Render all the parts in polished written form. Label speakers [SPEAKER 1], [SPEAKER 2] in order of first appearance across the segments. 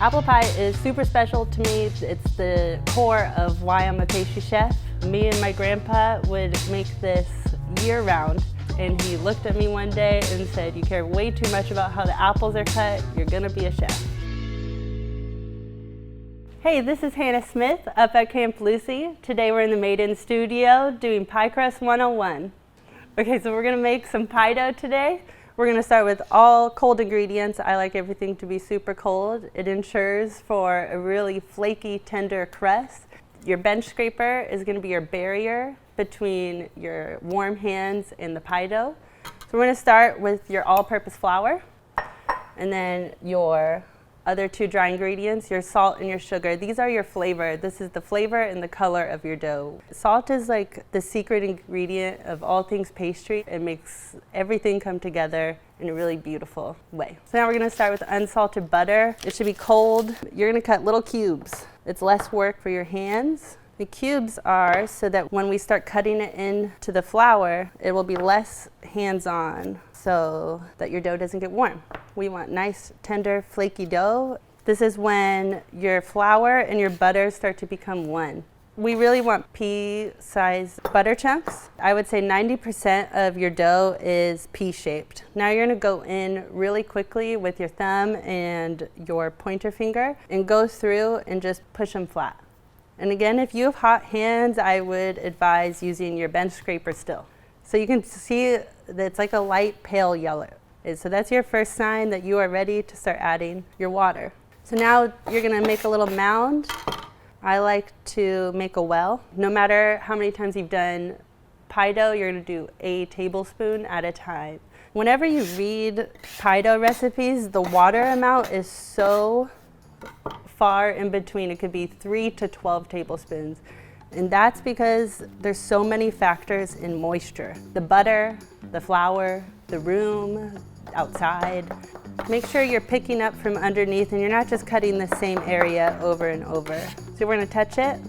[SPEAKER 1] Apple pie is super special to me. It's the core of why I'm a pastry chef. Me and my grandpa would make this year-round, and he looked at me one day and said, "You care way too much about how the apples are cut. You're gonna be a chef." Hey, this is Hannah Smith up at Camp Lucy. Today we're in the MadeIN studio doing Pie Crust 101. Okay, so we're gonna make some pie dough today. We're gonna start with all cold ingredients. I like everything to be super cold. It ensures for a really flaky, tender crust. Your bench scraper is gonna be your barrier between your warm hands and the pie dough. So we're gonna start with your all-purpose flour, and then your other two dry ingredients, your salt and your sugar. These are your flavor. This is the flavor and the color of your dough. Salt is like the secret ingredient of all things pastry. It makes everything come together in a really beautiful way. So now we're gonna start with unsalted butter. It should be cold. You're gonna cut little cubes. It's less work for your hands. The cubes are so that when we start cutting it into the flour, it will be less hands-on so that your dough doesn't get warm. We want nice, tender, flaky dough. This is when your flour and your butter start to become one. We really want pea-sized butter chunks. I would say 90% of your dough is pea-shaped. Now you're gonna go in really quickly with your thumb and your pointer finger and go through and just push them flat. And again, if you have hot hands, I would advise using your bench scraper still. So you can see that it's like a light pale yellow. So that's your first sign that you are ready to start adding your water. So now you're gonna make a little mound. I like to make a well. No matter how many times you've done pie dough, you're gonna do a tablespoon at a time. Whenever you read pie dough recipes, the water amount is so far in between. It could be 3 to 12 tablespoons. And that's because there's so many factors in moisture. The butter, the flour, the room, outside. Make sure you're picking up from underneath and you're not just cutting the same area over and over. So we're gonna touch it,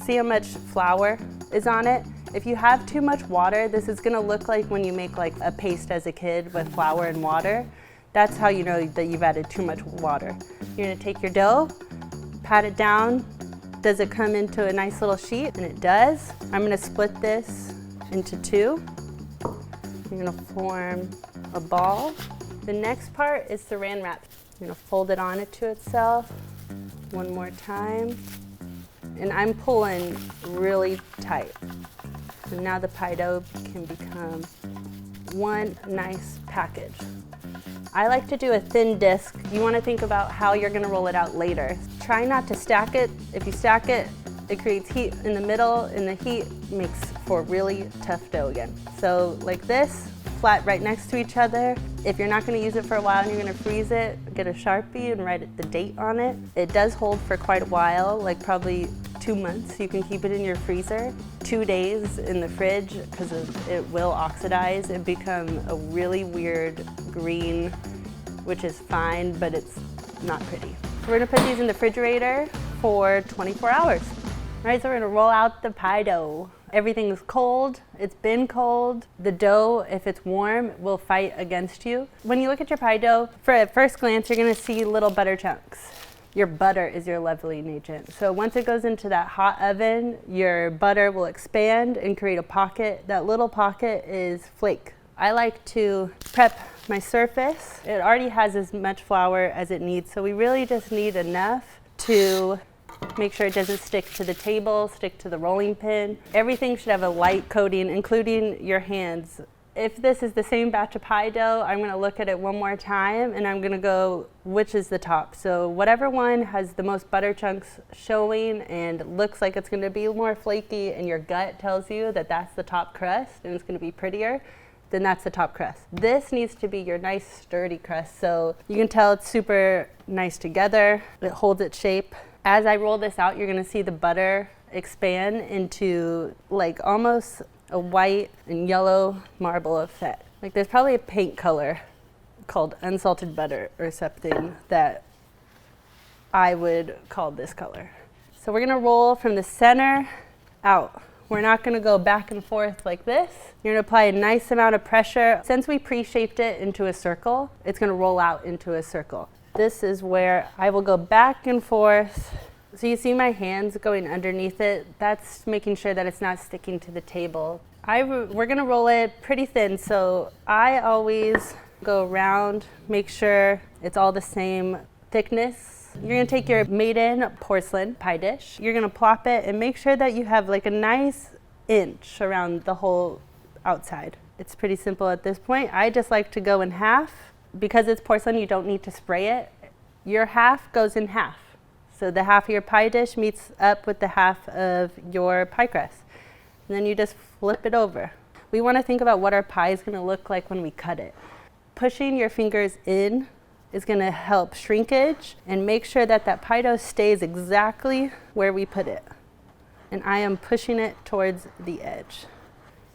[SPEAKER 1] see how much flour is on it. If you have too much water, this is gonna look like when you make like a paste as a kid with flour and water. That's how you know that you've added too much water. You're gonna take your dough, pat it down. Does it come into a nice little sheet? And it does. I'm gonna split this into two. You're gonna form a ball. The next part is saran wrap. You're gonna fold it on it to itself one more time. And I'm pulling really tight. And now the pie dough can become one nice package. I like to do a thin disc. You want to think about how you're going to roll it out later. Try not to stack it. If you stack it, it creates heat in the middle, and the heat makes for really tough dough again. So like this, flat right next to each other. If you're not going to use it for a while and you're going to freeze it, get a Sharpie and write the date on it. It does hold for quite a while, like probably 2 months. You can keep it in your freezer. 2 days in the fridge because it will oxidize and become a really weird green, which is fine, but it's not pretty. We're gonna put these in the refrigerator for 24 hours. All right, so we're gonna roll out the pie dough. Everything is cold, it's been cold. The dough, if it's warm, will fight against you. When you look at your pie dough, at first glance, you're gonna see little butter chunks. Your butter is your leveling agent. So once it goes into that hot oven, your butter will expand and create a pocket. That little pocket is flake. I like to prep my surface. It already has as much flour as it needs, so we really just need enough to make sure it doesn't stick to the table, stick to the rolling pin. Everything should have a light coating, including your hands. If this is the same batch of pie dough, I'm gonna look at it one more time and I'm gonna go, which is the top? So whatever one has the most butter chunks showing and looks like it's gonna be more flaky and your gut tells you that that's the top crust and it's gonna be prettier, then that's the top crust. This needs to be your nice sturdy crust. So you can tell it's super nice together. It holds its shape. As I roll this out, you're gonna see the butter expand into like almost a white and yellow marble effect. Like there's probably a paint color called unsalted butter or something that I would call this color. So we're gonna roll from the center out. We're not gonna go back and forth like this. You're gonna apply a nice amount of pressure. Since we pre-shaped it into a circle, it's gonna roll out into a circle. This is where I will go back and forth. So you see my hands going underneath it. That's making sure that it's not sticking to the table. We're gonna roll it pretty thin, so I always go around, make sure it's all the same thickness. You're gonna take your MadeIN porcelain pie dish. You're gonna plop it and make sure that you have like a nice inch around the whole outside. It's pretty simple at this point. I just like to go in half. Because it's porcelain, you don't need to spray it. Your half goes in half. So the half of your pie dish meets up with the half of your pie crust. And then you just flip it over. We want to think about what our pie is going to look like when we cut it. Pushing your fingers in is going to help shrinkage and make sure that that pie dough stays exactly where we put it. And I am pushing it towards the edge.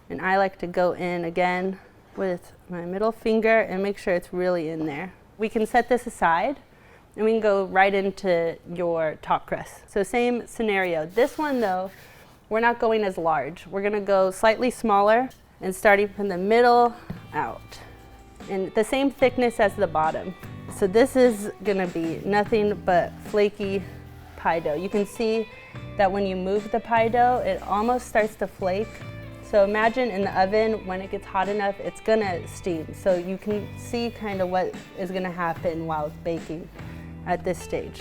[SPEAKER 1] And I like to go in again with my middle finger and make sure it's really in there. We can set this aside and we can go right into your top crust. So same scenario. This one though, we're not going as large. We're gonna go slightly smaller and starting from the middle out. And the same thickness as the bottom. So this is gonna be nothing but flaky pie dough. You can see that when you move the pie dough, it almost starts to flake. So imagine in the oven, when it gets hot enough, it's gonna steam. So you can see kind of what is gonna happen while it's baking at this stage.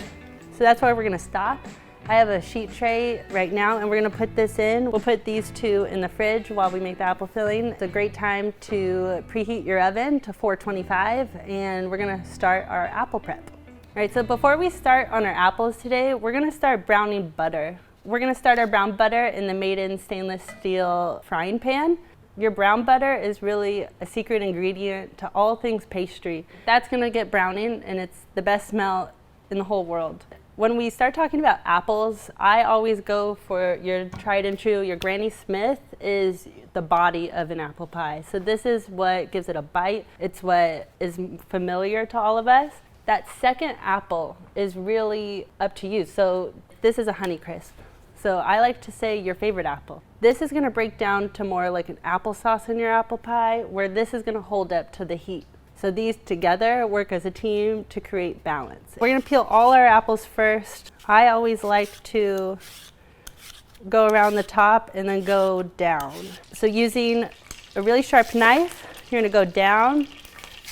[SPEAKER 1] So that's why we're gonna stop. I have a sheet tray right now and we're gonna put this in. We'll put these two in the fridge while we make the apple filling. It's a great time to preheat your oven to 425 and we're gonna start our apple prep. All right, so before we start on our apples today, we're gonna start browning butter. We're gonna start our brown butter in the MadeIN stainless steel frying pan. Your brown butter is really a secret ingredient to all things pastry. That's gonna get browning and it's the best smell in the whole world. When we start talking about apples, I always go for your tried and true. Your Granny Smith is the body of an apple pie. So this is what gives it a bite. It's what is familiar to all of us. That second apple is really up to you. So this is a Honeycrisp. So I like to say your favorite apple. This is gonna break down to more like an applesauce in your apple pie, where this is gonna hold up to the heat. So these together work as a team to create balance. We're gonna peel all our apples first. I always like to go around the top and then go down. So using a really sharp knife, you're gonna go down, and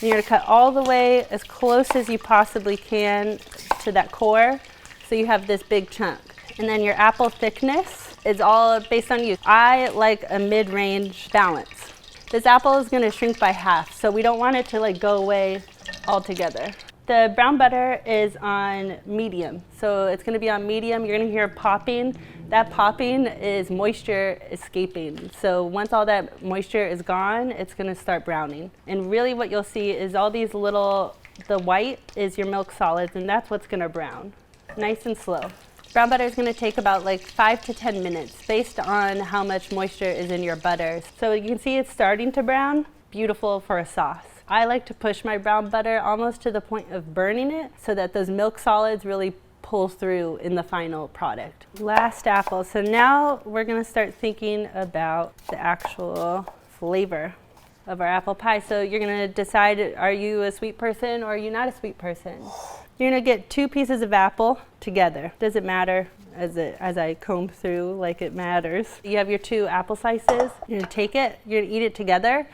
[SPEAKER 1] you're gonna cut all the way as close as you possibly can to that core, so you have this big chunk. And then your apple thickness is all based on you. I like a mid-range balance. This apple is gonna shrink by half, so we don't want it to like go away altogether. The brown butter is on medium, so it's gonna be on medium. You're gonna hear popping. That popping is moisture escaping. So once all that moisture is gone, it's gonna start browning. And really what you'll see is all these little, the white is your milk solids, and that's what's gonna brown. Nice and slow. Brown butter is going to take about like 5 to 10 minutes based on how much moisture is in your butter. So you can see it's starting to brown. Beautiful for a sauce. I like to push my brown butter almost to the point of burning it so that those milk solids really pull through in the final product. Last apple. So now we're going to start thinking about the actual flavor of our apple pie. So you're going to decide, are you a sweet person or are you not a sweet person? You're gonna get 2 pieces of apple together. Does it matter as I comb through like it matters? You have your 2 apple slices. You're gonna take it, you're gonna eat it together.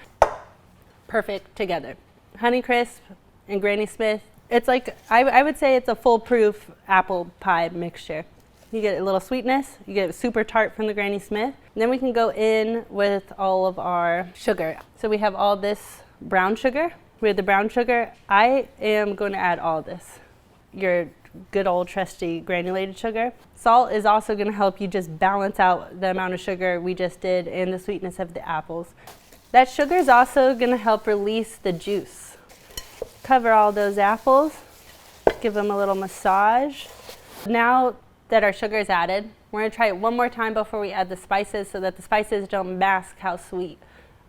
[SPEAKER 1] Perfect together. Honeycrisp and Granny Smith. It's like, I would say it's a foolproof apple pie mixture. You get a little sweetness, you get super tart from the Granny Smith. And then we can go in with all of our sugar. So we have all this brown sugar. We have the brown sugar. I am going to add all this. Your good old trusty granulated sugar. Salt is also going to help you just balance out the amount of sugar we just did and the sweetness of the apples. That sugar is also going to help release the juice. Cover all those apples, give them a little massage. Now that our sugar is added, we're going to try it one more time before we add the spices so that the spices don't mask how sweet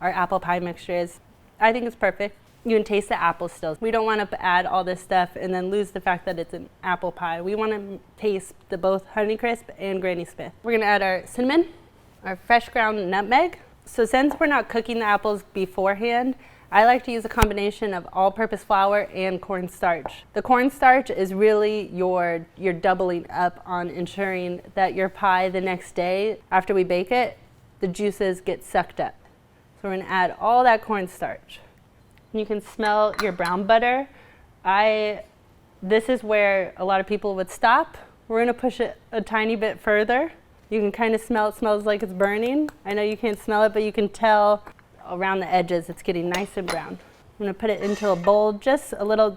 [SPEAKER 1] our apple pie mixture is. I think it's perfect. You can taste the apple still. We don't want to add all this stuff and then lose the fact that it's an apple pie. We want to taste the both Honeycrisp and Granny Smith. We're going to add our cinnamon, our fresh ground nutmeg. So since we're not cooking the apples beforehand, I like to use a combination of all-purpose flour and cornstarch. The cornstarch is really your doubling up on ensuring that your pie the next day after we bake it, the juices get sucked up. So we're going to add all that cornstarch. You can smell your brown butter. This is where a lot of people would stop. We're going to push it a tiny bit further. You can kind of smell it smells like it's burning. I know you can't smell it, but you can tell around the edges it's getting nice and brown. I'm going to put it into a bowl, just a little.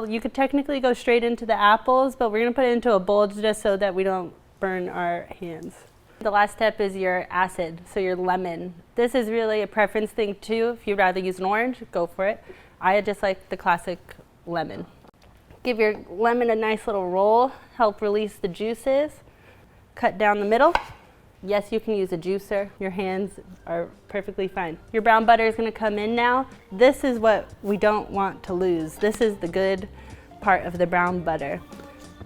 [SPEAKER 1] You could technically go straight into the apples, but we're going to put it into a bowl just so that we don't burn our hands. The last step is your acid, so your lemon. This is really a preference thing too. If you'd rather use an orange, go for it. I just like the classic lemon. Give your lemon a nice little roll, help release the juices. Cut down the middle. Yes, you can use a juicer. Your hands are perfectly fine. Your brown butter is going to come in now. This is what we don't want to lose. This is the good part of the brown butter.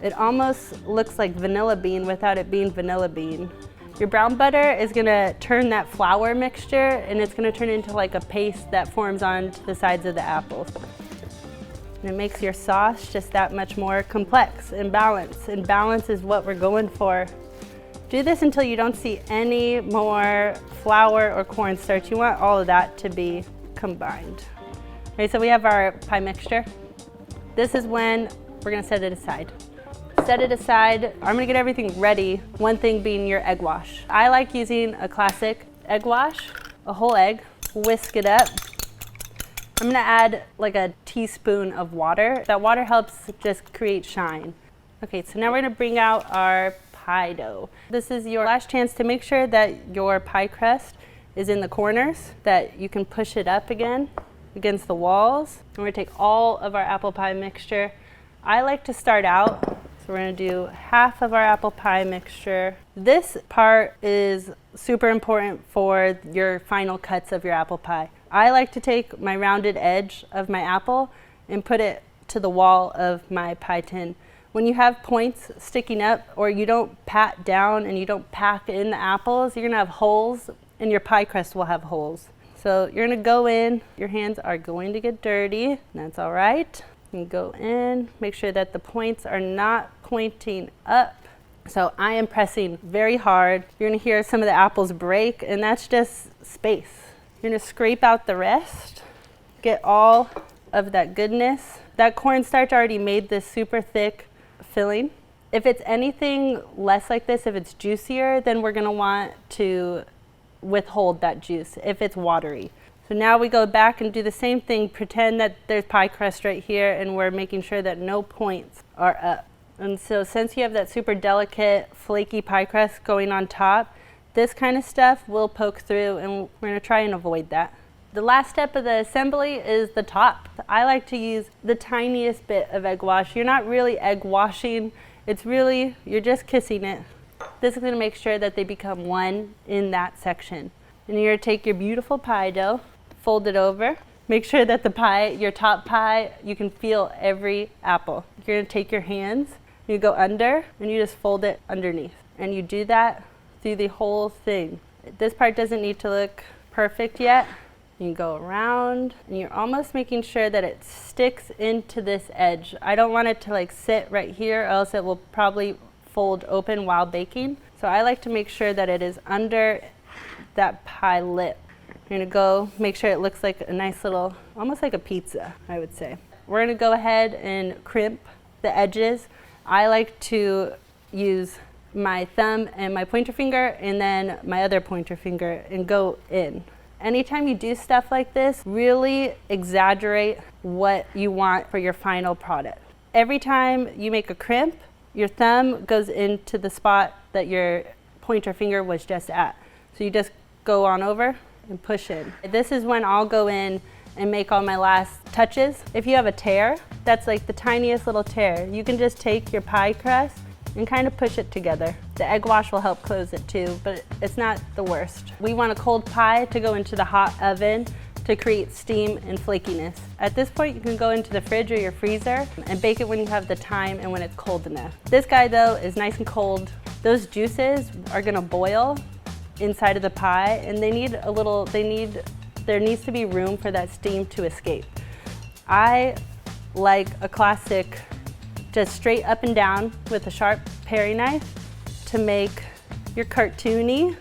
[SPEAKER 1] It almost looks like vanilla bean without it being vanilla bean. Your brown butter is going to turn that flour mixture, and it's going to turn into like a paste that forms onto the sides of the apples. And it makes your sauce just that much more complex and balanced. And balance is what we're going for. Do this until you don't see any more flour or cornstarch. You want all of that to be combined. Okay, so we have our pie mixture. This is when we're gonna set it aside. Set it aside. I'm gonna get everything ready. One thing being your egg wash. I like using a classic egg wash, a whole egg, whisk it up. I'm gonna add like a teaspoon of water. That water helps just create shine. Okay, so now we're gonna bring out our pie dough. This is your last chance to make sure that your pie crust is in the corners, that you can push it up again against the walls. And we're gonna take all of our apple pie mixture. I like to start out, so we're gonna do half of our apple pie mixture. This part is super important for your final cuts of your apple pie. I like to take my rounded edge of my apple and put it to the wall of my pie tin. When you have points sticking up, or you don't pat down and you don't pack in the apples, you're gonna have holes, and your pie crust will have holes. So you're gonna go in, your hands are going to get dirty, that's all right. You go in, make sure that the points are not pointing up. So I am pressing very hard. You're gonna hear some of the apples break, and that's just space. You're gonna scrape out the rest, get all of that goodness. That cornstarch already made this super thick filling. If it's anything less like this, if it's juicier, then we're gonna want to withhold that juice if it's watery. So now we go back and do the same thing, pretend that there's pie crust right here, and we're making sure that no points are up. And so since you have that super delicate, flaky pie crust going on top, this kind of stuff will poke through, and we're gonna try and avoid that. The last step of the assembly is the top. I like to use the tiniest bit of egg wash. You're not really egg washing, it's really, you're just kissing it. This is gonna make sure that they become one in that section. And you're gonna take your beautiful pie dough, fold it over, make sure that the pie, your top pie, you can feel every apple. You're gonna take your hands, you go under, and you just fold it underneath. And you do that through the whole thing. This part doesn't need to look perfect yet. You go around, and you're almost making sure that it sticks into this edge. I don't want it to like sit right here, or else it will probably fold open while baking. So I like to make sure that it is under that pie lip. You're gonna go make sure it looks like a nice little, almost like a pizza, I would say. We're gonna go ahead and crimp the edges. I like to use my thumb and my pointer finger, and then my other pointer finger, and go in. Anytime you do stuff like this, really exaggerate what you want for your final product. Every time you make a crimp, your thumb goes into the spot that your pointer finger was just at. So you just go on over and push in. This is when I'll go in and make all my last touches. If you have a tear, that's like the tiniest little tear, you can just take your pie crust and kind of push it together. The egg wash will help close it too, but it's not the worst. We want a cold pie to go into the hot oven to create steam and flakiness. At this point, you can go into the fridge or your freezer and bake it when you have the time and when it's cold enough. This guy though is nice and cold. Those juices are gonna boil inside of the pie, and they need there needs to be room for that steam to escape. I like a classic just straight up and down with a sharp paring knife to make your cartoony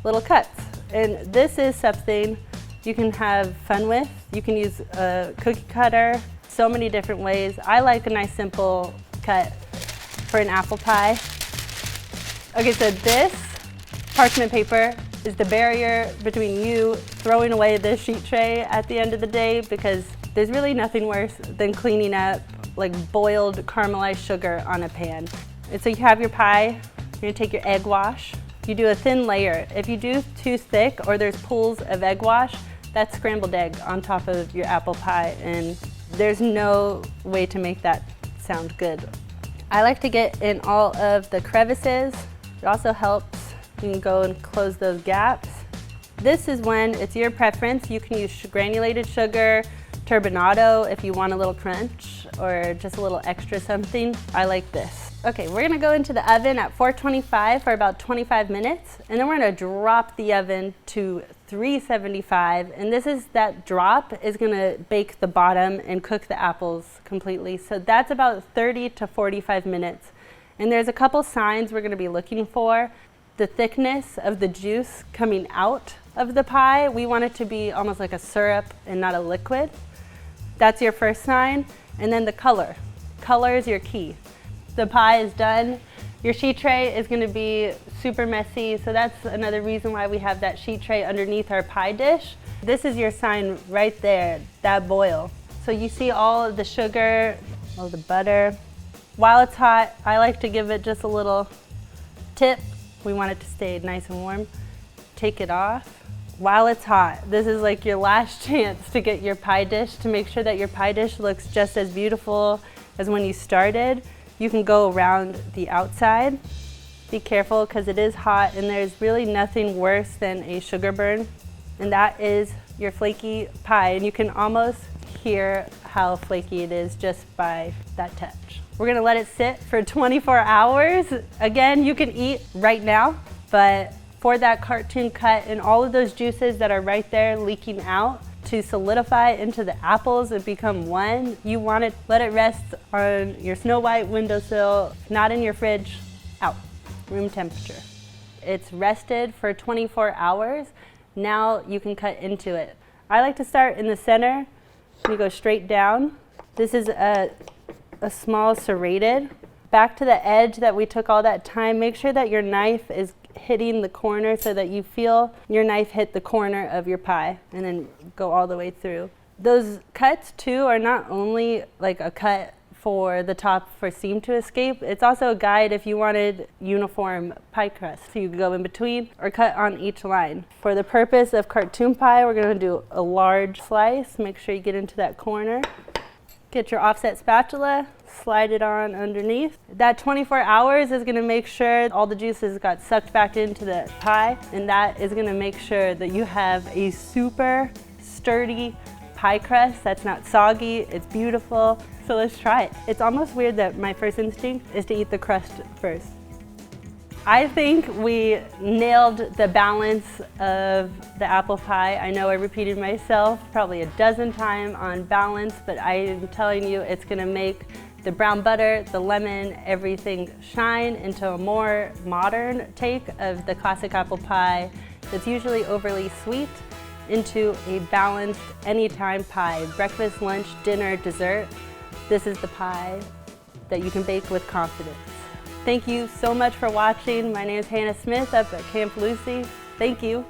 [SPEAKER 1] little cuts. And this is something you can have fun with. You can use a cookie cutter so many different ways. I like a nice simple cut for an apple pie. Okay, so this parchment paper is the barrier between you throwing away this sheet tray at the end of the day, because there's really nothing worse than cleaning up like boiled caramelized sugar on a pan. And so you have your pie, you're gonna take your egg wash. You do a thin layer. If you do too thick or there's pools of egg wash, that's scrambled egg on top of your apple pie, and there's no way to make that sound good. I like to get in all of the crevices. It also helps, you can go and close those gaps. This is when it's your preference. You can use granulated sugar, turbinado if you want a little crunch or just a little extra something. I like this. Okay, we're gonna go into the oven at 425 for about 25 minutes, and then we're gonna drop the oven to 375, and that drop is gonna bake the bottom and cook the apples completely. So that's about 30 to 45 minutes. And there's a couple signs we're gonna be looking for. The thickness of the juice coming out of the pie. We want it to be almost like a syrup and not a liquid. That's your first sign. And then the color. Color is your key. The pie is done. Your sheet tray is gonna be super messy, so that's another reason why we have that sheet tray underneath our pie dish. This is your sign right there, that boil. So you see all of the sugar, all the butter. While it's hot, I like to give it just a little tip. We want it to stay nice and warm. Take it off. While it's hot, this is like your last chance to get your pie dish, to make sure that your pie dish looks just as beautiful as when you started. You can go around the outside. Be careful because it is hot, and there's really nothing worse than a sugar burn. And that is your flaky pie, and you can almost hear how flaky it is just by that touch. We're gonna let it sit for 24 hours. Again, you can eat right now, but for that cartoon cut and all of those juices that are right there leaking out to solidify into the apples and become one, you want to let it rest on your Snow White windowsill, not in your fridge, out, room temperature. It's rested for 24 hours. Now you can cut into it. I like to start in the center. You go straight down. This is a small serrated. Back to the edge that we took all that time, make sure that your knife is hitting the corner so that you feel your knife hit the corner of your pie, and then go all the way through. Those cuts too are not only like a cut for the top for steam to escape, it's also a guide if you wanted uniform pie crust. So you could go in between or cut on each line. For the purpose of cartoon pie, we're gonna do a large slice. Make sure you get into that corner. Get your offset spatula, slide it on underneath. That 24 hours is gonna make sure all the juices got sucked back into the pie, and that is gonna make sure that you have a super sturdy pie crust that's not soggy, it's beautiful. So let's try it. It's almost weird that my first instinct is to eat the crust first. I think we nailed the balance of the apple pie. I know I repeated myself probably a dozen times on balance, but I am telling you it's gonna make the brown butter, the lemon, everything shine into a more modern take of the classic apple pie that's usually overly sweet into a balanced anytime pie. Breakfast, lunch, dinner, dessert. This is the pie that you can bake with confidence. Thank you so much for watching. My name is Hannah Smith up at Camp Lucy. Thank you.